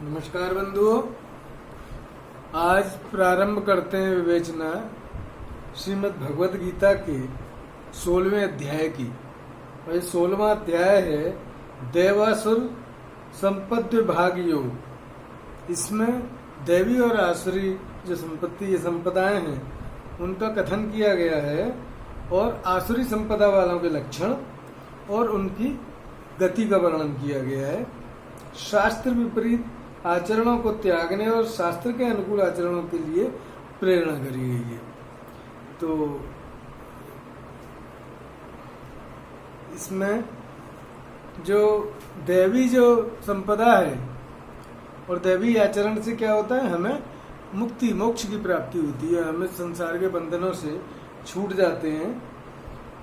नमस्कार बंधुओं, आज प्रारंभ करते हैं विवेचना श्रीमद् भगवद गीता के 16वें अध्याय की। और ये 16वां अध्याय है देवासुर संपत्ति विभाग योग। इसमें देवी और आसुरी जो संपत्ति, ये संपदाएं हैं, उनका कथन किया गया है और आसुरी संपदा वालों के लक्षण और उनकी गति का वर्णन किया गया है। शास्त्र विपरीत आचरणों को त्यागने और शास्त्र के अनुकूल आचरणों के लिए प्रेरणा करी गई है। तो इसमें जो दैवी जो संपदा है और दैवी आचरण से क्या होता है, हमें मुक्ति मोक्ष की प्राप्ति होती है, हमें संसार के बंधनों से छूट जाते हैं।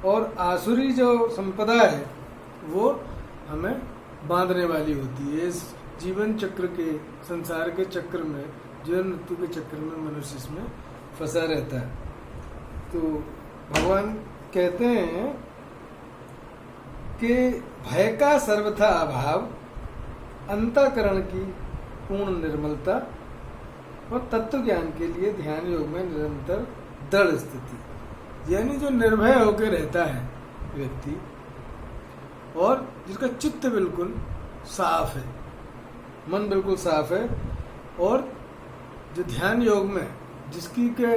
और आसुरी जो संपदा है वो हमें बांधने वाली होती है। इस जीवन चक्र के, संसार के चक्र में, जीवन मृत्यु के चक्र में मनुष्य इसमें फंसा रहता है। तो भगवान कहते हैं कि भय का सर्वथा अभाव, अंतःकरण की पूर्ण निर्मलता और तत्व ज्ञान के लिए ध्यान योग में निरंतर दृढ़ स्थिति, यानी जो निर्भय होकर रहता है व्यक्ति और जिसका चित्त बिल्कुल साफ है, मन बिल्कुल साफ है, और जो ध्यान योग में जिसकी के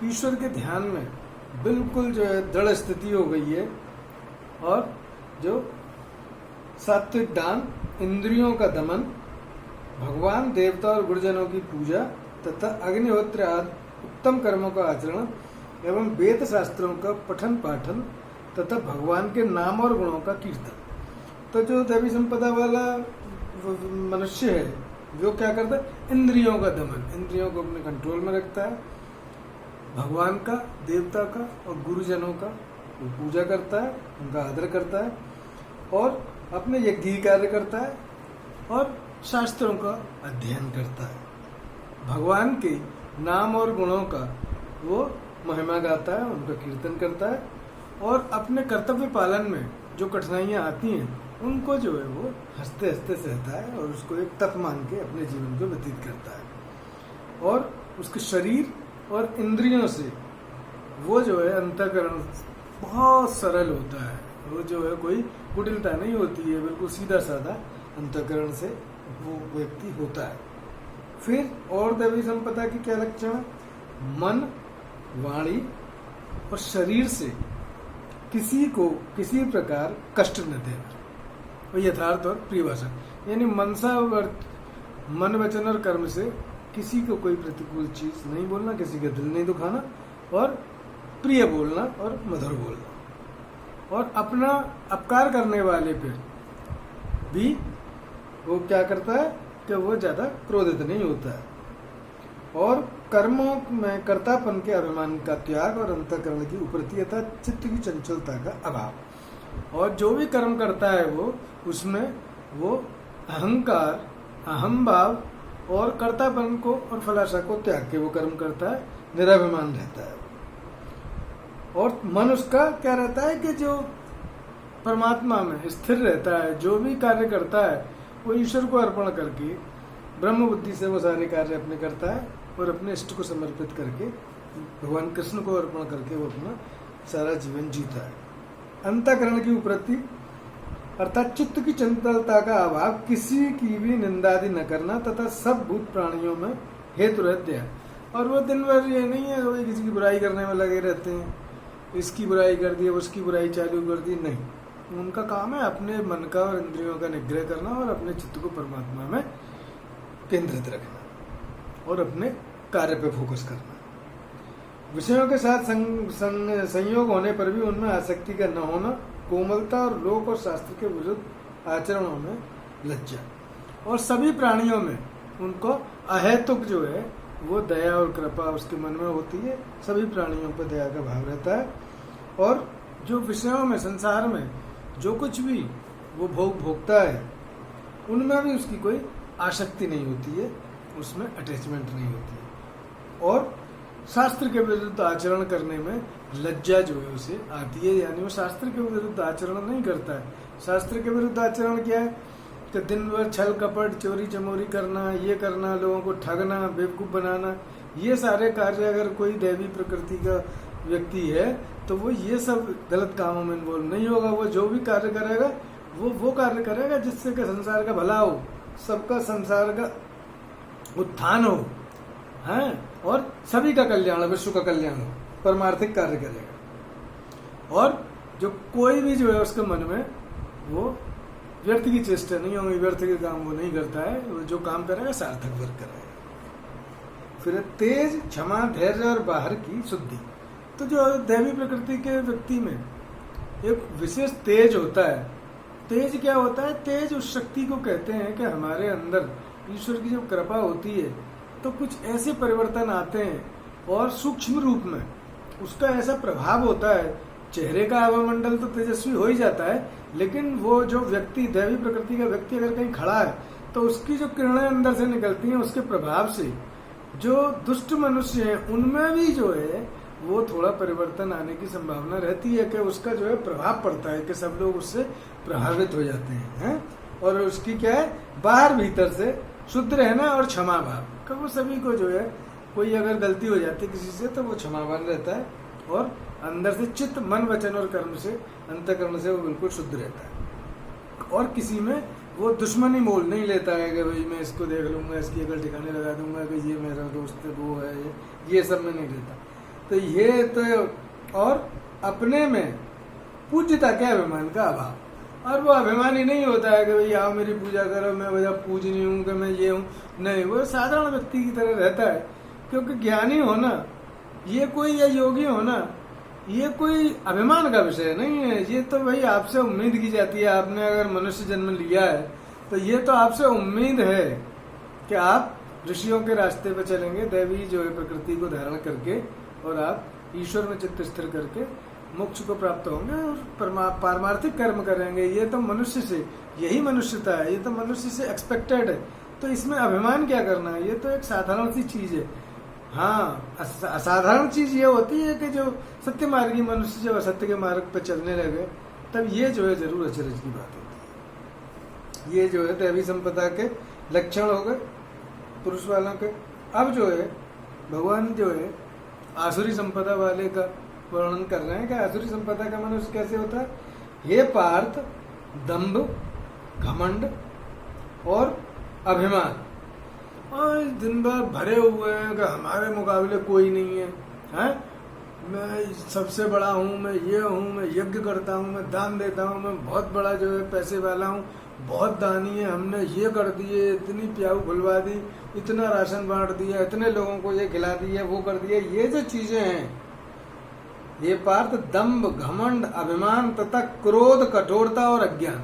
ईश्वर के ध्यान में बिल्कुल जो है दृढ़ स्थिति हो गई है, और जो सात्विक दान, इंद्रियों का दमन, भगवान देवता और गुरुजनों की पूजा तथा अग्निहोत्र आदि उत्तम कर्मों का आचरण एवं वेद शास्त्रों का पठन पाठन तथा भगवान के नाम और गुणों का कीर्तन। तो जो दैवी संपदा वाला मनुष्य है वो क्या करता है, इंद्रियों का दमन, इंद्रियों को अपने कंट्रोल में रखता है, भगवान का, देवता का और गुरुजनों का वो पूजा करता है, उनका आदर करता है और अपने यज्ञ कार्य करता है और शास्त्रों का अध्ययन करता है। भगवान के नाम और गुणों का वो महिमा गाता है, उनका कीर्तन करता है और अपने कर्तव्य पालन में जो कठिनाइयां आती हैं उनको जो है वो हंसते हंसते सहता है और उसको एक तप मान के अपने जीवन को व्यतीत करता है। और उसके शरीर और इंद्रियों से वो जो है अंतःकरण बहुत सरल होता है, वो जो है कोई कुटिलता नहीं होती है, बिल्कुल सीधा साधा अंतःकरण से वो व्यक्ति होता है। फिर और दैवी संपदा की क्या लक्षण है, मन, वाणी और शरीर से किसी को किसी प्रकार कष्ट न देना, और यथार्थ और प्रियभाषण, यानी मन वचन और कर्म से किसी को कोई प्रतिकूल चीज नहीं बोलना, किसी का दिल नहीं दुखाना और प्रिय बोलना और मधुर बोलना। और अपना अपकार करने वाले पे भी वो क्या करता है कि वो ज्यादा क्रोधित नहीं होता है। और कर्मों में कर्तापन के अभिमान का त्याग और अंतःकरण की उपरति तथा चित्त की चंचलता का अभाव। और जो भी कर्म करता है वो उसमें वो अहंकार, अहम भाव और कर्तापन को और फलाशा को त्याग के वो कर्म करता है, निराभिमान रहता है। और मन उसका क्या रहता है कि जो परमात्मा में स्थिर रहता है, जो भी कार्य करता है वो ईश्वर को अर्पण करके ब्रह्म बुद्धि से वो सारे कार्य अपने करता है और अपने इष्ट को समर्पित करके भगवान कृष्ण को अर्पण करके वो अपना सारा जीवन जीता है। अंतःकरण की उपरति अर्थात चित्त की चंचलता का अभाव, किसी की भी निंदादि न करना तथा सब भूत प्राणियों में हेतु रहते हैं। और वो दिन भर ये नहीं है वो किसी की बुराई करने में लगे रहते हैं, इसकी बुराई कर दी, उसकी बुराई चालू कर दी, नहीं, उनका काम है अपने मन का और इंद्रियों का निग्रह करना और अपने चित्त को परमात्मा में केंद्रित रखना और अपने कार्य पे फोकस करना। विषयों के साथ संयोग होने पर भी उनमें आसक्ति का न होना, कोमलता और लोक और शास्त्र के विरुद्ध आचरणों में लज्जा, और सभी प्राणियों में उनको अहेतुक जो है वो दया और कृपा उसके मन में होती है, सभी प्राणियों पर दया का भाव रहता है। और जो विषयों में, संसार में जो कुछ भी वो भोगता है उनमें भी उसकी कोई आसक्ति नहीं होती है, उसमें अटैचमेंट नहीं होती है। और शास्त्र के विरुद्ध आचरण करने में लज्जा जो है उसे आती है, यानी वो शास्त्र के विरुद्ध आचरण नहीं करता है। शास्त्र के विरुद्ध आचरण क्या है कि दिन भर छल कपट चोरी चमोरी करना, ये करना, लोगों को ठगना, बेवकूफ़ बनाना, ये सारे कार्य अगर कोई दैवी प्रकृति का व्यक्ति है तो वो ये सब गलत कामों में इन्वॉल्व नहीं होगा। वो जो भी कार्य करेगा वो कार्य करेगा जिससे कि संसार का भला हो, सबका संसार का उत्थान हो, हैं, और सभी का कल्याण, विश्व का कल्याण हो, परमार्थिक कार्य करेगा। और जो कोई भी जो है उसके मन में वो व्यर्थ की चेष्टा नहीं होगी, व्यर्थ के काम वो नहीं करता है, वो जो काम करेगा सार्थक वर्ग करेगा। फिर तेज, क्षमा, धैर्य और बाहर की शुद्धि। तो जो दैवी प्रकृति के व्यक्ति में एक विशेष तेज होता है। तेज क्या होता है? तेज उस शक्ति को कहते हैं कि हमारे अंदर ईश्वर की जब कृपा होती है तो कुछ ऐसे परिवर्तन आते हैं और सूक्ष्म रूप में उसका ऐसा प्रभाव होता है। चेहरे का आभामंडल तो तेजस्वी हो ही जाता है, लेकिन वो जो व्यक्ति, दैवी प्रकृति का व्यक्ति अगर कहीं खड़ा है तो उसकी जो किरणें अंदर से निकलती हैं उसके प्रभाव से जो दुष्ट मनुष्य हैं उनमें भी जो है वो थोड़ा परिवर्तन आने की संभावना रहती है कि उसका जो है प्रभाव पड़ता है कि सब लोग उससे प्रभावित हो जाते हैं। और उसकी क्या है, बाहर भीतर से शुद्ध रहना और क्षमा भाव का, वो सभी को जो है कोई अगर गलती हो जाती है किसी से तो वो क्षमावान रहता है और अंदर से चित्त, मन, वचन और कर्म से, अंतःकरण से वो बिल्कुल शुद्ध रहता है। और किसी में वो दुश्मनी मोल नहीं लेता है कि भाई मैं इसको देख लूंगा, इसकी अकल ठिकाने लगा दूंगा कि ये मेरा दोस्त है, वो है, ये सब में नहीं लेता। तो ये तो, और अपने में पूज्यता के अभिमान का अभाव, और वो अभिमानी नहीं होता है कि भाई आओ मेरी पूजा करो, मैं वजह पूजनी हूँ कि मैं ये हूँ, नहीं, वो साधारण व्यक्ति की तरह रहता है। क्योंकि ज्ञानी होना ये कोई, या योगी होना ये कोई अभिमान का विषय नहीं है। ये तो भाई आपसे उम्मीद की जाती है। आपने अगर मनुष्य जन्म लिया है तो ये तो आपसे उम्मीद है कि आप ऋषियों के रास्ते पर चलेंगे, दैवी जो है प्रकृति को धारण करके, और आप ईश्वर में चित्त स्थिर करके मोक्ष को प्राप्त होंगे और पारमार्थिक कर्म करेंगे। ये तो मनुष्य से, यही मनुष्यता है, ये तो मनुष्य से एक्सपेक्टेड है। तो इसमें अभिमान क्या करना है? ये तो एक साधारण सी चीज है। हाँ, असाधारण चीज ये होती है कि जो सत्य मार्गी मनुष्य जब असत्य के मार्ग पर चलने लगे तब ये जो है जरूर अचरज की बात होती है। ये जो है दैवी संपदा के लक्षण हो गए पुरुष वालों के। अब जो है भगवान जो है आसुरी संपदा वाले का वर्णन कर रहे हैं कि आसुरी संपदा का मनुष्य कैसे होता है। हे पार्थ, दंभ, घमंड और अभिमान, और दिन भर भरे हुए हैं कि हमारे मुकाबले कोई नहीं है, हैं? मैं सबसे बड़ा हूँ, मैं ये हूँ, मैं यज्ञ करता हूँ, मैं दान देता हूँ, मैं बहुत बड़ा जो है पैसे वाला हूँ, बहुत दानी है, हमने ये कर दिए, इतनी प्याऊ खुलवा दी, इतना राशन बांट दिया, इतने लोगों को ये खिला दिया, वो कर दिया। ये जो चीजें हैं, ये पार्थ दंभ, घमंड, अभिमान तथा क्रोध, कठोरता और अज्ञान,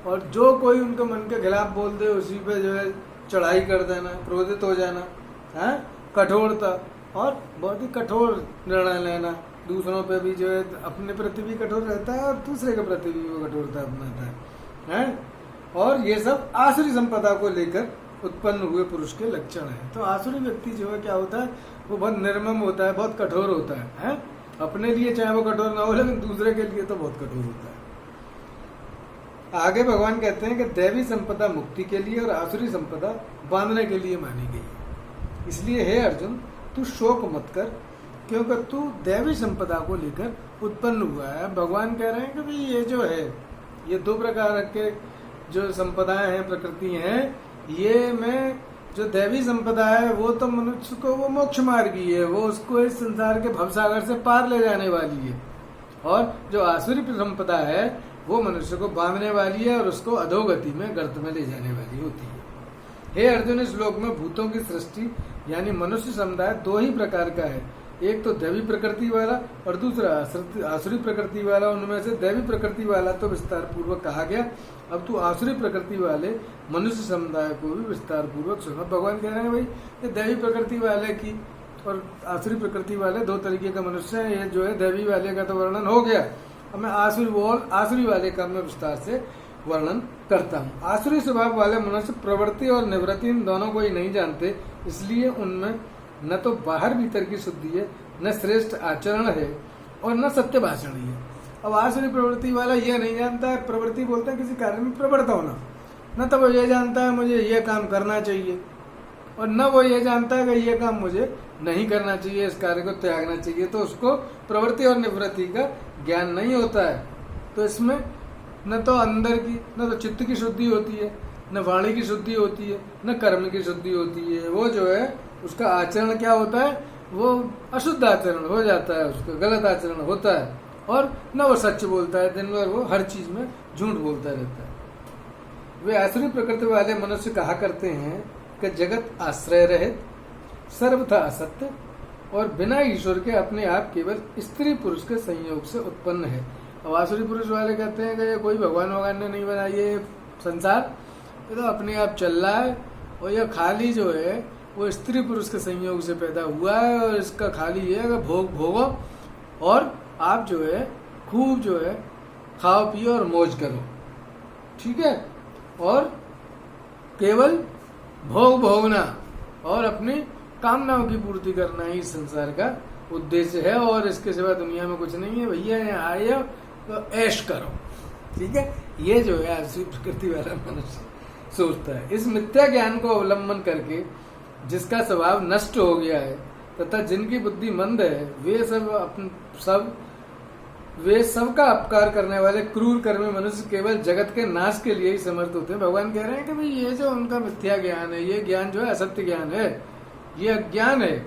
और जो कोई उनके मन के खिलाफ बोल दे उसी पे जो है चढ़ाई कर देना, क्रोधित हो जाना, है, कठोरता, और बहुत ही कठोर निर्णय लेना। दूसरों पे भी जो है अपने प्रति भी कठोर रहता है और दूसरे के प्रति भी वो कठोरता अपनाता है। और ये सब आसुरी संपदा को लेकर उत्पन्न हुए पुरुष के लक्षण हैं। तो आसुरी व्यक्ति जो है क्या होता है, वो बहुत निर्मम होता है, बहुत कठोर होता है। अपने लिए चाहे वो कठोर ना हो, लेकिन दूसरे के लिए तो बहुत कठोर होता है। आगे भगवान कहते हैं कि दैवी संपदा मुक्ति के लिए और आसुरी संपदा बांधने के लिए मानी गई है। इसलिए हे अर्जुन, तू शोक मत कर, क्योंकि तू दैवी संपदा को लेकर उत्पन्न हुआ है। भगवान कह रहे हैं कि भाई ये जो है, ये दो प्रकार के जो संपदाएं हैं, प्रकृति हैं, ये में जो दैवी संपदा है वो तो मनुष्य को वो मोक्ष मार्गी है, वो उसको इस संसार के भवसागर से पार ले जाने वाली है। और जो आसुरी संपदा है वो मनुष्य को बांधने वाली है और उसको अधोगति में, गर्त में ले जाने वाली होती है। हे अर्जुन, इस श्लोक में भूतों की सृष्टि यानी मनुष्य समुदाय दो ही प्रकार का है, एक तो दैवी प्रकृति वाला और दूसरा आसुरी प्रकृति वाला। उनमें से दैवी प्रकृति वाला तो विस्तार पूर्वक कहा गया, अब तो आसुरी प्रकृति वाले मनुष्य समुदाय को भी विस्तार पूर्वक सुना। भगवान कह रहे हैं भाई ये दैवी प्रकृति वाले की और आसुरी प्रकृति वाले दो तरीके का मनुष्य है। ये जो है दैवी वाले का तो वर्णन हो गया, अब मैं आसुरी वाले का मैं विस्तार से वर्णन करता हूँ। आसुरी स्वभाव वाले मनुष्य प्रवृत्ति और निवृत्ति इन दोनों को ही नहीं जानते, इसलिए उनमें न तो बाहर भीतर की शुद्धि है, न श्रेष्ठ आचरण है और न सत्य भाषण ही है। अब आसुरी प्रवृत्ति वाला यह नहीं जानता है, प्रवृत्ति बोलते हैं किसी कार्य में प्रवृत्त होना, न तो वो ये जानता है मुझे ये काम करना चाहिए, और न वो ये जानता है कि ये काम मुझे नहीं करना चाहिए, इस कार्य को त्यागना चाहिए। तो उसको प्रवृत्ति और निवृत्ति का ज्ञान नहीं होता है। तो इसमें न तो अंदर की, न तो चित्त की शुद्धि होती है, न वाणी की शुद्धि होती है, न कर्म की शुद्धि होती है। वो जो है उसका आचरण क्या होता है, वो अशुद्ध आचरण हो जाता है, उसका गलत आचरण होता है, और न वो सच बोलता है, दिन भर वो हर चीज में झूठ बोलता रहता है। वे आसुरी प्रकृति वाले मनुष्य कहा करते हैं कि जगत आश्रय रहित, सर्वथा असत्य और बिना ईश्वर के अपने आप केवल स्त्री पुरुष के संयोग से उत्पन्न है। अब आसुरी पुरुष वाले कहते हैं कि ये कोई भगवान ने नहीं बनाई है संसार, ये तो अपने आप चल रहा है, और यह खाली जो है वो स्त्री पुरुष के संयोग से पैदा हुआ है, और इसका खाली ये है कि भोग भोगो और आप जो है खूब जो है खाओ पियो और मौज करो, ठीक है, और केवल भोग भोगना और अपनी कामनाओं की पूर्ति करना ही संसार का उद्देश्य है, और इसके सिवा दुनिया में कुछ नहीं है। भैया यहाँ आए हो तो ऐश करो, ठीक है। ये जो है आसुरी प्रकृति वाला मनुष्य सोचता है। इस मिथ्या ज्ञान को अवलंबन करके जिसका स्वभाव नष्ट हो गया है तथा जिनकी बुद्धि मंद है, वे सब का अपकार करने वाले क्रूर कर्मी मनुष्य केवल जगत के नाश के लिए ही समर्थ होते हैं। भगवान कह रहे हैं कि भाई ये जो उनका मिथ्या ज्ञान है, ये ज्ञान जो है असत्य ज्ञान है, ये अज्ञान है।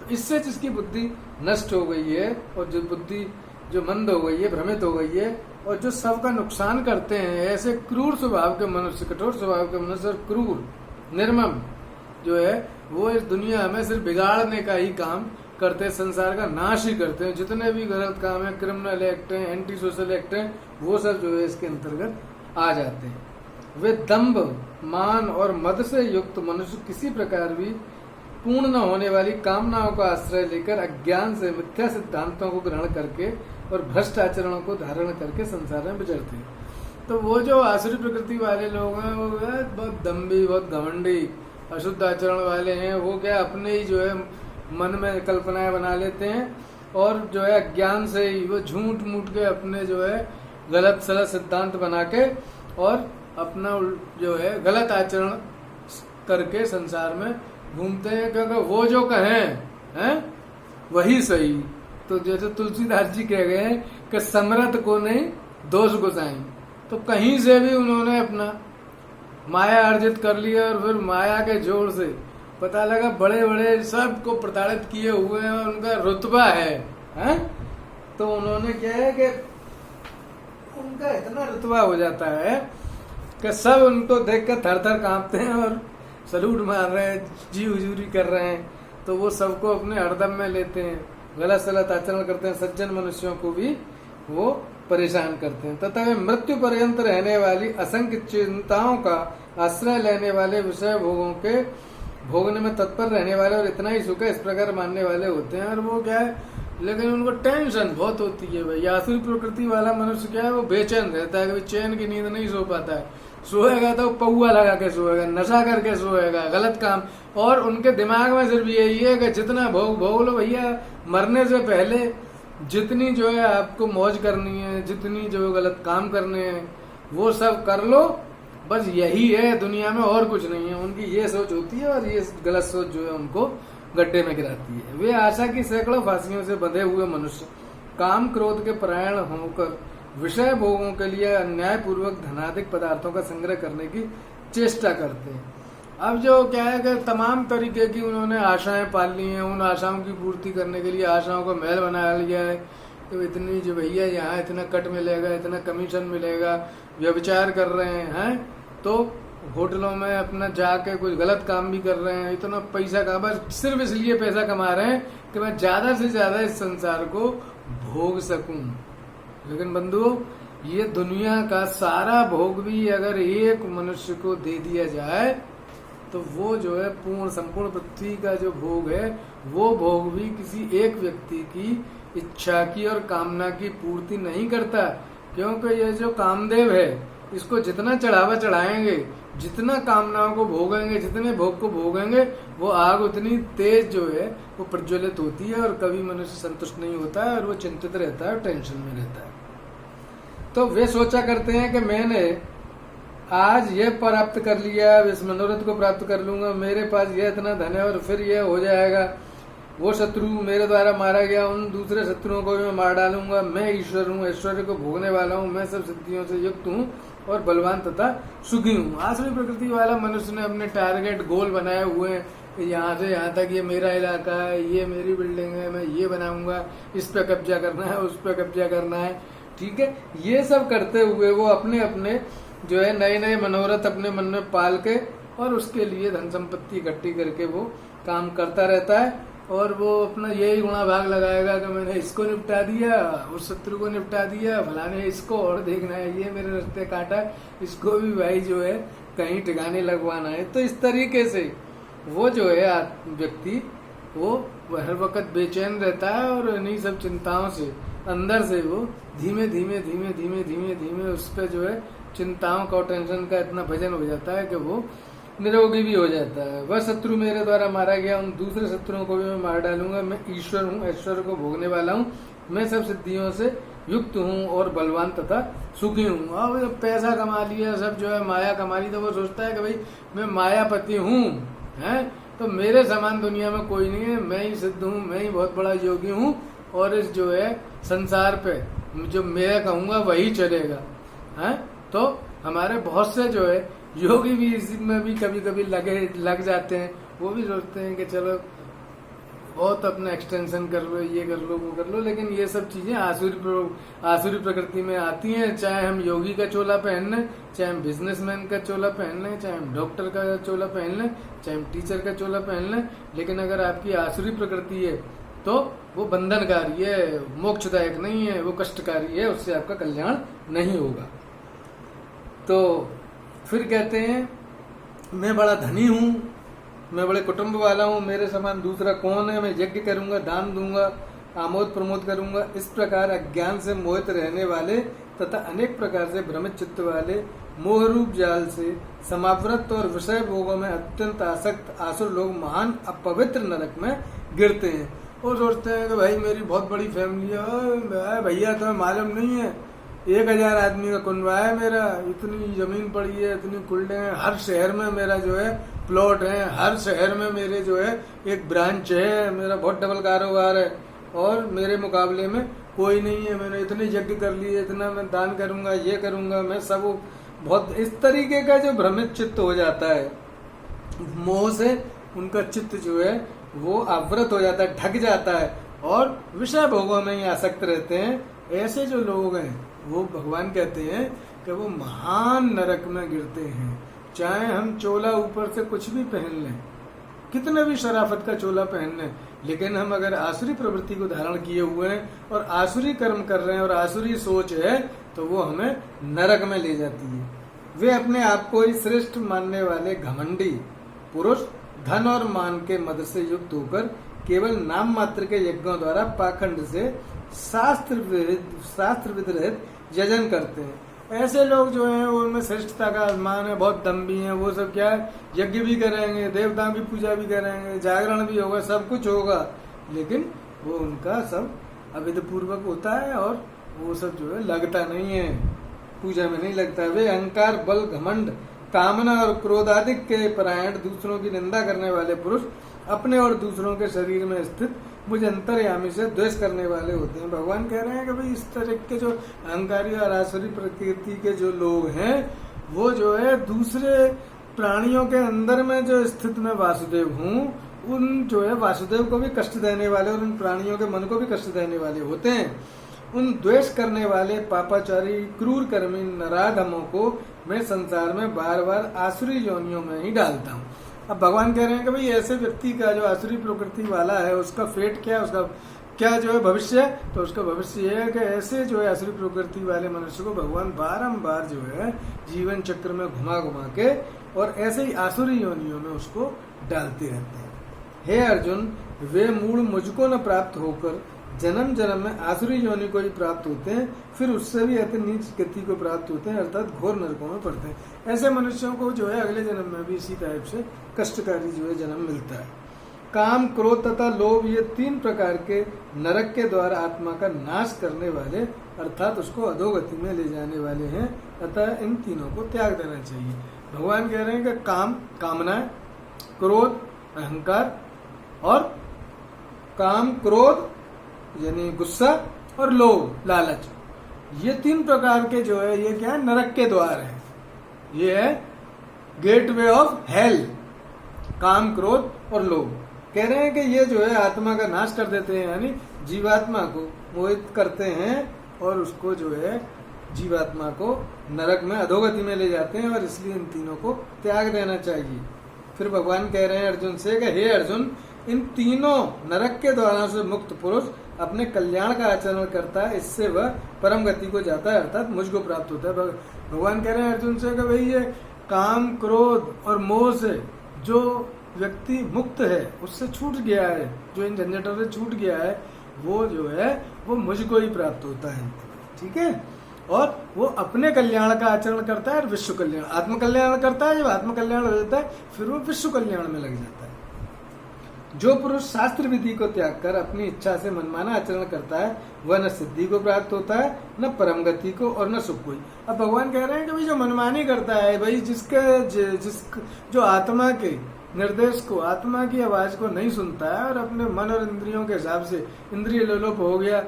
तो इससे जिसकी बुद्धि नष्ट हो गई है, और जो बुद्धि जो मंद हो गई है, भ्रमित हो गई है, और जो सबका नुकसान करते हैं, ऐसे क्रूर स्वभाव के मनुष्य, कठोर स्वभाव के मनुष्य, और क्रूर निर्मम जो है वो इस दुनिया में सिर्फ बिगाड़ने का ही काम करते हैं, संसार का नाश ही करते हैं। जितने भी गलत काम है, क्रिमिनल एक्ट है, एंटी सोशल एक्ट है, वो सब जो है इसके अंतर्गत आ जाते हैं। वे दंभ, मान और मद से युक्त मनुष्य किसी प्रकार भी पूर्ण न होने वाली कामनाओं का आश्रय लेकर अज्ञान से मिथ्या सिद्धांतों को ग्रहण करके और भ्रष्ट आचरणों को धारण करके संसार में विचरते हैं। तो वो जो आसुरी प्रकृति वाले लोग हैं, वो बहुत दम्भी, बहुत घमंडी, अशुद्ध आचरण वाले हैं। वो क्या अपने ही जो है मन में कल्पनाएं बना लेते हैं, और जो है अज्ञान से ही वो झूठ मूठ के अपने जो है गलत सलत सिद्धांत बना के और अपना जो है गलत आचरण करके संसार में घूमते हैं, क्योंकि वो जो कहें हैं वही सही। तो जैसे तुलसीदास जी कह गए हैं कि समरथ को नहीं दोष गुसाई, तो कहीं से भी उन्होंने अपना माया अर्जित कर लिया, और फिर माया के जोर से पता लगा बड़े बड़े सबको प्रताड़ित किए हुए हैं, उनका रुतबा है? तो उन्होंने क्या है कि उनका इतना रुतबा हो जाता है कि सब उनको देखकर थर थर कांपते हैं और सलूट मार रहे हैं, जी हुजूरी कर रहे हैं। तो वो सबको अपने हरदम में लेते हैं, गलत सलत आचरण करते हैं, सज्जन मनुष्यों को भी वो परेशान करते हैं। तथा वे मृत्यु पर्यंत रहने वाली असंख्य चिंताओं का आश्रय लेने वाले, विषय भोगों के भोगने में तत्पर रहने वाले और इतना ही सुख है इस प्रकार मानने वाले होते हैं। और वो क्या है, लेकिन उनको टेंशन बहुत होती है भाई। आसुरी प्रकृति वाला मनुष्य क्या है, वो बेचैन रहता है, चैन की नींद नहीं सो पाता है। सोएगा तो पौआ लगा के सोएगा, नशा करके सोएगा, गलत काम। और उनके दिमाग में सिर्फ यही है कि जितना भोग भोग लो भैया, मरने से पहले जितनी जो है आपको मौज करनी है, जितनी जो गलत काम करने हैं वो सब कर लो, बस यही है दुनिया में, और कुछ नहीं है। उनकी ये सोच होती है, और ये गलत सोच जो है उनको गड्ढे में गिराती है। वे आशा की सैकड़ों फांसियों से बंधे हुए मनुष्य काम क्रोध के परायण होकर विषय भोगों के लिए अन्यायपूर्वक धनाधिक पदार्थों का संग्रह करने की चेष्टा करते हैं। अब जो क्या है कि तमाम तरीके की उन्होंने आशाएं पाल ली हैं, उन आशाओं की पूर्ति करने के लिए आशाओं का महल बना लिया है कि इतनी जो भैया यहाँ इतना कट मिलेगा, इतना कमीशन मिलेगा, व्यभिचार कर रहे हैं, तो होटलों में अपना जाके कुछ गलत काम भी कर रहे हैं, इतना पैसा का बस सिर्फ इसलिए पैसा कमा रहे हैं कि मैं ज्यादा से ज्यादा इस संसार को भोग सकूं। लेकिन बंधुओं, ये दुनिया का सारा भोग भी अगर एक मनुष्य को दे दिया जाए तो वो जो है पूर्ण संपूर्ण पृथ्वी का जो भोग है, वो भोग भी किसी एक व्यक्ति की इच्छा की और कामना की पूर्ति नहीं करता। क्योंकि ये जो कामदेव है, इसको जितना चढ़ावा चढ़ाएंगे, जितना कामनाओं को भोगेंगे, जितने भोग को भोगेंगे, वो आग उतनी तेज जो है वो प्रज्वलित होती है, और कभी मनुष्य संतुष्ट नहीं होता है, और वो चिंतित रहता है, टेंशन में रहता है। तो वे सोचा करते हैं कि मैंने आज ये प्राप्त कर लिया, इस मनोरथ को प्राप्त कर लूंगा, मेरे पास ये इतना धन है और फिर ये हो जाएगा, वो शत्रु मेरे द्वारा मारा गया, उन दूसरे शत्रुओं को भी मैं मार डालूंगा, मैं ईश्वर हूँ, ऐश्वर्य को भोगने वाला हूँ, मैं सब सिद्धियों से युक्त हूँ और बलवान तथा सुखी हूँ। आसुरी प्रकृति वाला मनुष्य ने अपने टारगेट गोल बनाए हुए हैं कि यहाँ से यहाँ तक ये मेरा इलाका है, ये मेरी बिल्डिंग है, मैं ये बनाऊंगा, इस पे कब्जा करना है, उस पे कब्जा करना है, ठीक है। ये सब करते हुए वो अपने अपने जो है नए नए मनोरथ अपने मन में पाल के और उसके लिए धन संपत्ति इकट्ठी करके वो काम करता रहता है और वो अपना यही गुणा भाग लगाएगा कि मैंने इसको निपटा दिया, उस शत्रु को निपटा दिया, फलाने इसको और देखना है, ये मेरे रास्ते काटा, इसको भी भाई जो है कहीं ठिकाने लगवाना है। तो इस तरीके से वो जो है व्यक्ति वो हर वक्त बेचैन रहता है और इन्हीं सब चिंताओं से अंदर से वो धीमे धीमे धीमे धीमे धीमे धीमे उस पर जो है चिंताओं का और टेंशन का इतना भजन हो जाता है कि वो निरोगी भी हो जाता है। वह शत्रु मेरे द्वारा मारा गया, उन दूसरे शत्रुओं को भी मैं मार डालूंगा, मैं ईश्वर हूँ, ऐश्वर्य को भोगने वाला हूँ, मैं सब सिद्धियों से युक्त हूँ और बलवान तथा सुखी हूँ। अब जब पैसा कमा लिया, सब जो है माया कमा ली, तो वो सोचता है कि भाई मैं मायापति हूँ, है तो मेरे समान दुनिया में कोई नहीं है, मैं ही सिद्ध हूँ, मैं ही बहुत बड़ा योगी हूँ और इस जो है संसार पे जो मैं कहूँगा वही चलेगा, है। तो हमारे बहुत से जो है योगी भी इसी में भी कभी कभी लग जाते हैं। वो भी सोचते हैं कि चलो बहुत अपना एक्सटेंशन कर लो, ये कर लो, वो कर लो, लेकिन ये सब चीजें आसुरी प्रकृति में आती हैं। चाहे हम योगी का चोला पहन लें, चाहे हम बिजनेसमैन का चोला पहन लें, चाहे हम डॉक्टर का चोला पहन लें, चाहे हम टीचर का चोला पहन लें, लेकिन अगर आपकी आसुरी प्रकृति है तो वो बंधनकारी है, मोक्षदायक नहीं है, वो कष्टकारी है, उससे आपका कल्याण नहीं होगा। तो फिर कहते हैं मैं बड़ा धनी हूँ, मैं बड़े कुटुंब वाला हूँ, मेरे समान दूसरा कौन है, मैं यज्ञ करूंगा, दान दूंगा, आमोद प्रमोद करूंगा। इस प्रकार अज्ञान से मोहित रहने वाले तथा अनेक प्रकार से भ्रमित चित्त वाले मोह रूप जाल से समावृत और विषय भोगों में अत्यंत आसक्त आसुर लोग महान अपवित्र नरक में गिरते हैं और सोचते हैं कि भाई मेरी बहुत बड़ी फैमिली है, भैया तुम्हें मालूम नहीं है 1000 आदमी का कुनबा है मेरा, इतनी जमीन पड़ी है, इतनी कुल्डे हैं, हर शहर में मेरा जो है प्लॉट है, हर शहर में मेरे जो है एक ब्रांच है, मेरा बहुत डबल कारोबार है और मेरे मुकाबले में कोई नहीं है, मैंने इतने यज्ञ कर लिए, इतना मैं दान करूंगा, ये करूंगा, मैं सब बहुत इस तरीके का जो भ्रमित चित्त हो जाता है, मोह से उनका चित्त जो है वो आवृत हो जाता है, ढक जाता है और विषय भोगों में ही आसक्त रहते हैं। ऐसे जो लोग हैं वो भगवान कहते हैं कि वो महान नरक में गिरते हैं। चाहे हम चोला ऊपर से कुछ भी पहन लें, कितना भी शराफत का चोला पहन लें, लेकिन हम अगर आसुरी प्रवृत्ति को धारण किए हुए हैं और आसुरी कर्म कर रहे हैं और आसुरी सोच है तो वो हमें नरक में ले जाती है। वे अपने आप को ही श्रेष्ठ मानने वाले घमंडी पुरुष धन और मान के मद से युक्त होकर केवल नाम मात्र के यज्ञों द्वारा पाखंड से शास्त्र विरहित यजन करते हैं। ऐसे लोग जो हैं उनमें श्रेष्ठता का अभिमान है, बहुत दम्भी हैं, वो सब क्या है यज्ञ भी करेंगे, देवताओं की पूजा भी करेंगे, जागरण भी होगा, सब कुछ होगा, लेकिन वो उनका सब अविध पूर्वक होता है और वो सब जो है लगता नहीं है, पूजा में नहीं लगता है। वे अहंकार, बल, घमंड, कामना और क्रोधादिक के परायण दूसरों की निंदा करने वाले पुरुष अपने और दूसरों के शरीर में स्थित मुझ अंतर्यामी से द्वेष करने वाले होते हैं। भगवान कह रहे हैं कि भाई इस तरह के जो अहंकारी और आसुरी प्रकृति के जो लोग हैं वो जो है दूसरे प्राणियों के अंदर में जो स्थित मैं वासुदेव हूँ उन जो है वासुदेव को भी कष्ट देने वाले और उन प्राणियों के मन को भी कष्ट देने वाले होते हैं। उन द्वेष करने वाले पापाचारी क्रूर कर्मी नराधमों को मैं संसार में बार बार आसुरी योनियों में ही डालता हूँ। अब भगवान कह रहे हैं कि भाई ऐसे व्यक्ति का जो आसुरी प्रकृति वाला है उसका फेट क्या है, उसका क्या जो है भविष्य है, तो उसका भविष्य यह है कि ऐसे जो है आसुरी प्रकृति वाले मनुष्य को भगवान बारंबार जो है जीवन चक्र में घुमा घुमा के और ऐसे ही आसुरी योनियों में उसको डालते रहते हैं। हे अर्जुन, वे मूल मुझको न प्राप्त होकर जन्म जन्म में आसुरी योनि को ही प्राप्त होते हैं, फिर उससे भी अति नीच गति को प्राप्त होते हैं, अर्थात घोर नरकों में पड़ते हैं। ऐसे मनुष्यों को जो है अगले जन्म में भी इसी टाइप से कष्टकारी जो है जन्म मिलता है। काम, क्रोध तथा लोभ ये 3 प्रकार के नरक के द्वारा आत्मा का नाश करने वाले अर्थात उसको अधोगति में ले जाने वाले हैं। अतः इन तीनों को त्याग देना चाहिए। भगवान कह रहे हैं कि काम, कामनाएं, क्रोध, अहंकार, और काम, क्रोध यानी गुस्सा, और लोभ, लालच, ये 3 प्रकार के जो है ये क्या है, नरक के द्वार है। ये है गेटवे ऑफ हेल, काम, क्रोध और लोभ। कह रहे हैं कि ये जो है आत्मा का नाश कर देते हैं, यानी जीवात्मा को मोहित करते हैं और उसको जो है जीवात्मा को नरक में, अधोगति में ले जाते हैं, और इसलिए इन तीनों को त्याग देना चाहिए। फिर भगवान कह रहे हैं अर्जुन से कि हे अर्जुन, इन तीनों नरक के द्वारा से मुक्त पुरुष अपने कल्याण का आचरण करता है, इससे वह परम गति को जाता है, अर्थात मुझको प्राप्त होता है। भगवान कह रहे हैं अर्जुन से कि भाई ये काम, क्रोध और मोह से जो व्यक्ति मुक्त है, उससे छूट गया है, जो इन झंझटों से छूट गया है, वो जो है वो मुझको ही प्राप्त होता है। ठीक है, और वो अपने कल्याण का आचरण करता है और विश्व कल्याण, आत्म कल्याण करता है। जब आत्म कल्याण हो जाता है फिर वो विश्व कल्याण में लग जाता है। जो पुरुष शास्त्र विधि को त्याग कर अपनी इच्छा से मनमाना आचरण करता है, वह न सिद्धि को प्राप्त होता है, न परम गति को, और न सुख को। अब भगवान कह रहे हैं कि भाई जो मनमानी करता है, भाई जो आत्मा के निर्देश को, आत्मा की आवाज को नहीं सुनता है और अपने मन और इंद्रियों के हिसाब से इंद्रिय लोलुप हो गया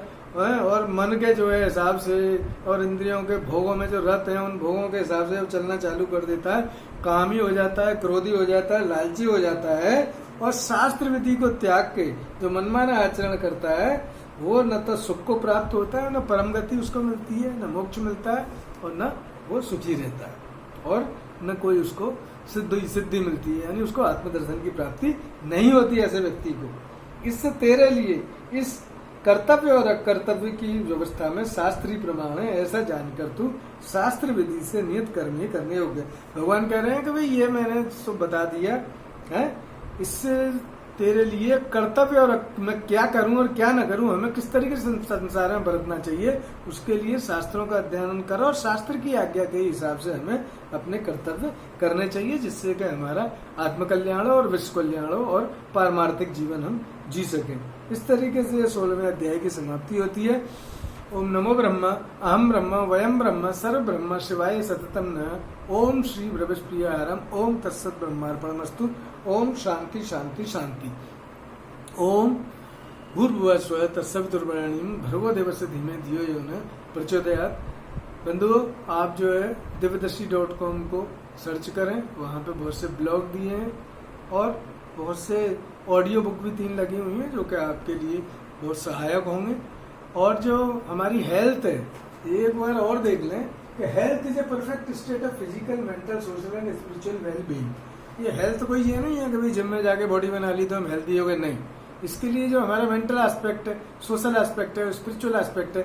और मन के जो है हिसाब से और इंद्रियों के भोगों में जो रत है, उन भोगों के हिसाब से चलना चालू कर देता है, कामी हो जाता है, क्रोधी हो जाता है, लालची हो जाता है, और शास्त्र विधि को त्याग के जो मनमाना आचरण करता है, वो न तो सुख को प्राप्त होता है, न परम गति उसको मिलती है, न मोक्ष मिलता है, और न वो सुखी रहता है, और न कोई उसको सिद्धि मिलती है, यानी उसको आत्मदर्शन की प्राप्ति नहीं होती ऐसे व्यक्ति को। इससे तेरे लिए इस कर्तव्य और अकर्तव्य की व्यवस्था में शास्त्रीय प्रमाण है, ऐसा जानकर तू शास्त्र विधि से नियत कर्म ही करने योग्य। भगवान कह रहे हैं कि भाई ये मैंने तो बता दिया है, इससे तेरे लिए कर्तव्य और मैं क्या करूं और क्या न करूं, हमें किस तरीके से संसार में बरतना चाहिए, उसके लिए शास्त्रों का अध्ययन करो और शास्त्र की आज्ञा के हिसाब से हमें अपने कर्तव्य करने चाहिए, जिससे कि हमारा आत्मकल्याण हो और विश्व कल्याण हो और पारमार्थिक जीवन हम जी सकें। इस तरीके से 16वें अध्याय की समाप्ति होती है। ओम नमो ब्रह्मा, अहम ब्रह्म, वयम ब्रह्म, सर्व ब्रह्म, शिवाय सततम न। ओम श्री ब्रह्मस्प्रियाहारम। ओम तत्सत ब्रह्मार्पणमस्तु। ओम शांति शांति शांति। ओम भूर्भुवः स्वः तत्सवितुर्वरेण्यं भर्गो देवस्य धीमहि धियो यो न प्रचोदयात्। बंधुओं, आप जो है दिव्यदर्शी.com को सर्च करें, वहाँ पे बहुत से ब्लॉग दिए हैं और बहुत से ऑडियो बुक भी 3 लगी हुई हैं, जो कि आपके लिए बहुत सहायक होंगे। और जो हमारी हेल्थ है, एक बार और देख लें कि health is a perfect state of physical, mental, social and spiritual well being. ये हेल्थ कोई ये नहीं है कि भाई जिम में जाके बॉडी बना ली तो हम हेल्थी हो गए, नहीं। इसके लिए जो हमारा मेंटल एस्पेक्ट है, सोशल एस्पेक्ट है, स्पिरिचुअल एस्पेक्ट है,